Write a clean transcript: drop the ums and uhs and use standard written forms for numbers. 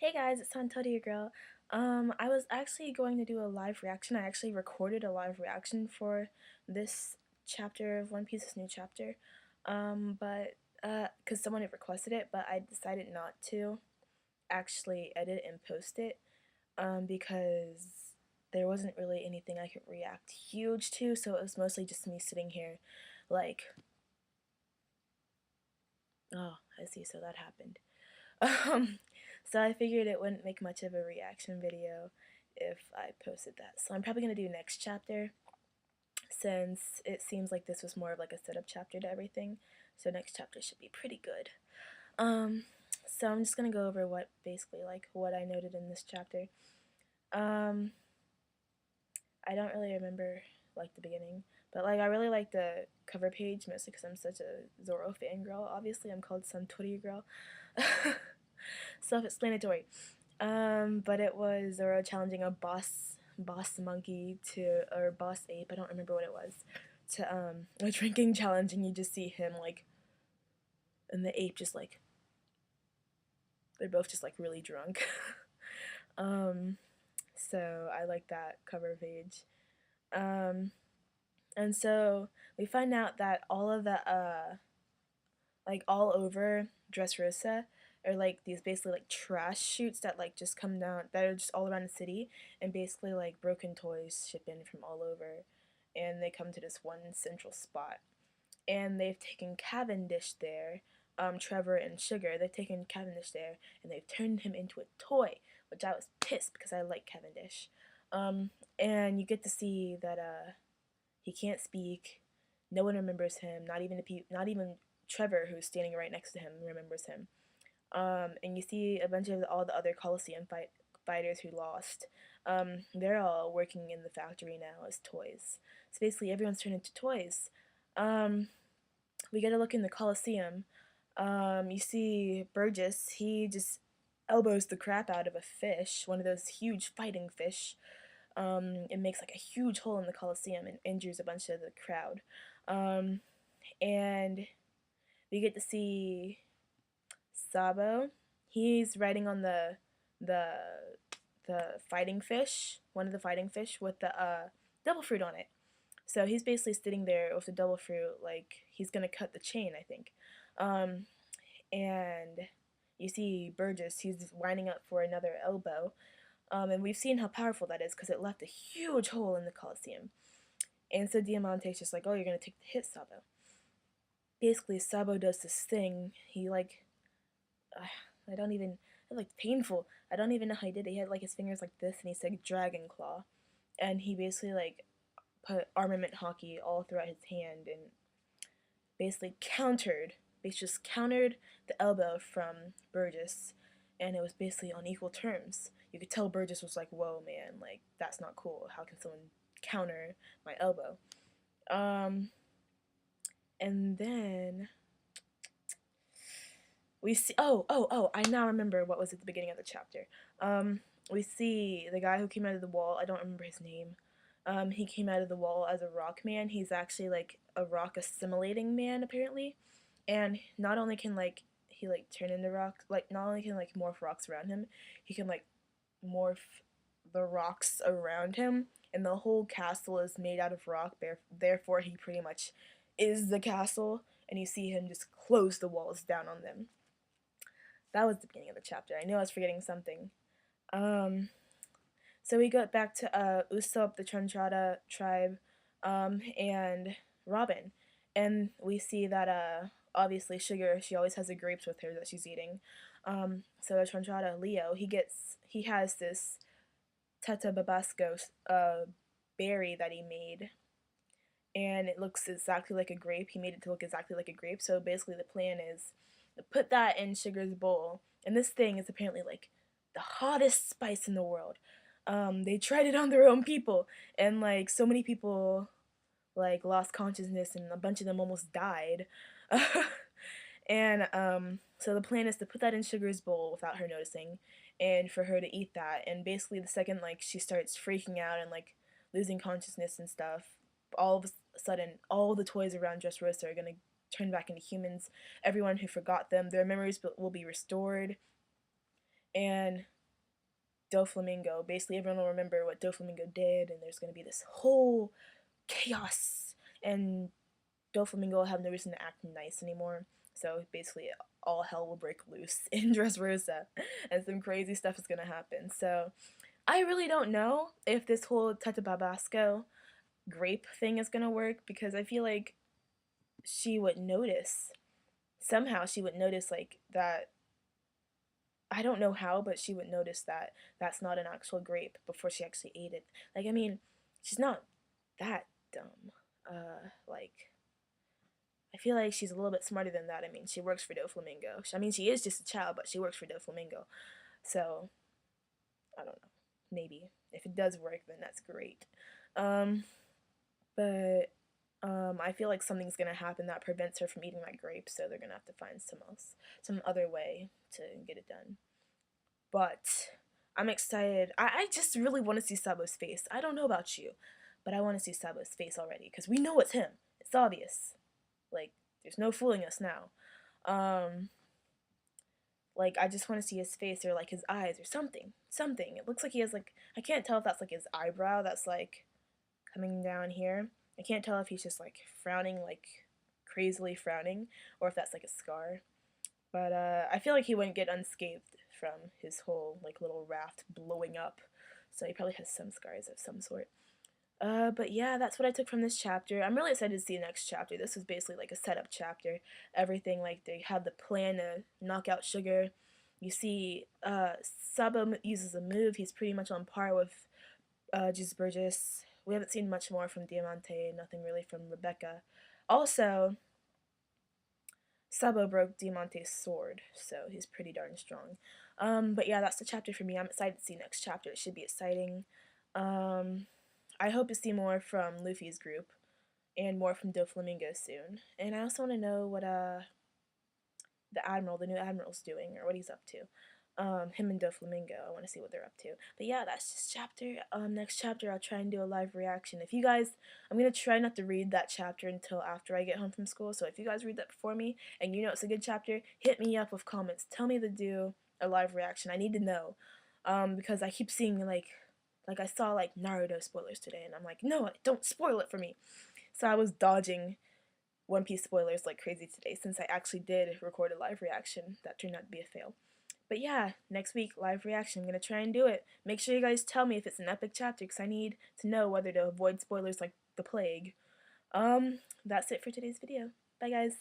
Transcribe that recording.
Hey guys, it's SantoryuGirl. I was actually going to do a live reaction. I actually recorded a live reaction for this chapter of One Piece, this new chapter. Because someone had requested it, but I decided not to actually edit and post it, because there wasn't really anything I could react huge to, so it was mostly just me sitting here, like, oh, I see, so that happened. Um, so I figured it wouldn't make much of a reaction video if I posted that. So I'm probably going to do next chapter, since it seems like this was more of like a setup chapter to everything. So next chapter should be pretty good. Um, so I'm just going to go over what I noted in this chapter. Um, I don't really remember like the beginning, but like I really like the cover page, mostly because I'm such a Zoro fangirl. Obviously, I'm called SantoryuGirl. Self-explanatory. But it was Zoro challenging a boss monkey to, or boss ape, I don't remember what it was, to a drinking challenge, and you just see him like, and the ape just like, they're both just like really drunk. um, so I like that cover page. And so we find out that all of the like all over Dressrosa are like these basically like trash chutes that like just come down, that are just all around the city, and basically like broken toys ship in from all over, and they come to this one central spot, and they've taken Cavendish there, Trevor and Sugar, they've taken Cavendish there and they've turned him into a toy, which I was pissed because I like Cavendish. And you get to see that he can't speak. No one remembers him. Not even Trevor, who's standing right next to him, remembers him. And you see a bunch of all the other Coliseum fighters who lost. They're all working in the factory now as toys. So basically, everyone's turned into toys. We get a look in the Coliseum. You see Burgess. He just elbows the crap out of a fish, one of those huge fighting fish. It makes like a huge hole in the Coliseum and injures a bunch of the crowd. And we get to see Sabo. He's riding on the the fighting fish, one of the fighting fish with the devil fruit on it. So he's basically sitting there with the devil fruit, like he's gonna cut the chain, I think. Um, and you see Burgess. He's winding up for another elbow. And we've seen how powerful that is because it left a huge hole in the Coliseum. And so Diamante's just like, oh, you're gonna take the hit, Sabo. Basically, Sabo does this thing. He like, I don't even, it's like painful. I don't even know how he did it. He had like his fingers like this, and he said Dragon Claw, and he basically like put armament hockey all throughout his hand and basically just countered the elbow from Burgess, and it was basically on equal terms. You could tell Burgess was like, whoa, man, like, that's not cool. How can someone counter my elbow? Um, and then we see, I now remember what was at the beginning of the chapter. We see the guy who came out of the wall, I don't remember his name. He came out of the wall as a rock man. He's actually like a rock assimilating man, apparently. And not only can like he like turn into rock, like not only can like morph rocks around him, he can like morph the rocks around him, and the whole castle is made out of rock. Therefore, he pretty much is the castle, and you see him just close the walls down on them. That was the beginning of the chapter. I knew I was forgetting something. Um, so we go back to Usopp, the Chantrada tribe, and Robin, and we see that obviously Sugar, she always has the grapes with her that she's eating. So the Chantrada Leo, he has this tatababasco berry that he made, and it looks exactly like a grape. He made it to look exactly like a grape. So basically, the plan is to put that in Sugar's bowl, and this thing is apparently like the hottest spice in the world. They tried it on their own people, and like so many people like lost consciousness, and a bunch of them almost died. And so the plan is to put that in Sugar's bowl without her noticing, and for her to eat that. And basically, the second like she starts freaking out and like losing consciousness and stuff, all of a sudden, all the toys around Dressrosa are gonna turn back into humans. Everyone who forgot them, their memories will be restored, and Doflamingo. Basically, everyone will remember what Doflamingo did, and there's going to be this whole chaos, and Doflamingo will have no reason to act nice anymore. So basically, all hell will break loose in Dressrosa, and some crazy stuff is going to happen. So I really don't know if this whole tatababasco grape thing is going to work, because I feel like she would notice. Somehow she would notice, like, that. I don't know how, but she would notice that that's not an actual grape before she actually ate it. Like, I mean, she's not that dumb. Like, I feel like she's a little bit smarter than that. I mean, she works for Doflamingo. I mean, she is just a child, but she works for Doflamingo. So, I don't know. Maybe. If it does work, then that's great. Um, but I feel like something's gonna happen that prevents her from eating that grape, so they're gonna have to find some other way to get it done. But I'm excited. I just really want to see Sabo's face. I don't know about you, but I want to see Sabo's face already, because we know it's him. It's obvious. Like, there's no fooling us now. Um, like, I just want to see his face, or like his eyes, or something. Something. It looks like he has, like, I can't tell if that's like his eyebrow that's like coming down here. I can't tell if he's just like frowning, like crazily frowning, or if that's like a scar. But I feel like he wouldn't get unscathed from his whole like little raft blowing up. So he probably has some scars of some sort. But yeah, that's what I took from this chapter. I'm really excited to see the next chapter. This was basically like a setup chapter. Everything, like, they had the plan to knock out Sugar. You see, Sabo uses a move. He's pretty much on par with Jesus Burgess. We haven't seen much more from Diamante. Nothing really from Rebecca. Also, Sabo broke Diamante's sword, so he's pretty darn strong. But yeah, that's the chapter for me. I'm excited to see next chapter. It should be exciting. I hope to see more from Luffy's group and more from Doflamingo soon. And I also want to know what the new admiral's doing, or what he's up to. Him and Doflamingo, I want to see what they're up to. But yeah, that's this chapter. Next chapter, I'll try and do a live reaction. If you guys, I'm gonna try not to read that chapter until after I get home from school. So if you guys read that before me and you know it's a good chapter, hit me up with comments. Tell me to do a live reaction. I need to know, because I keep seeing like I saw like Naruto spoilers today, and I'm like, no, don't spoil it for me. So I was dodging One Piece spoilers like crazy today, since I actually did record a live reaction that turned out to be a fail. But yeah, next week, live reaction. I'm going to try and do it. Make sure you guys tell me if it's an epic chapter, because I need to know whether to avoid spoilers like the plague. That's it for today's video. Bye, guys.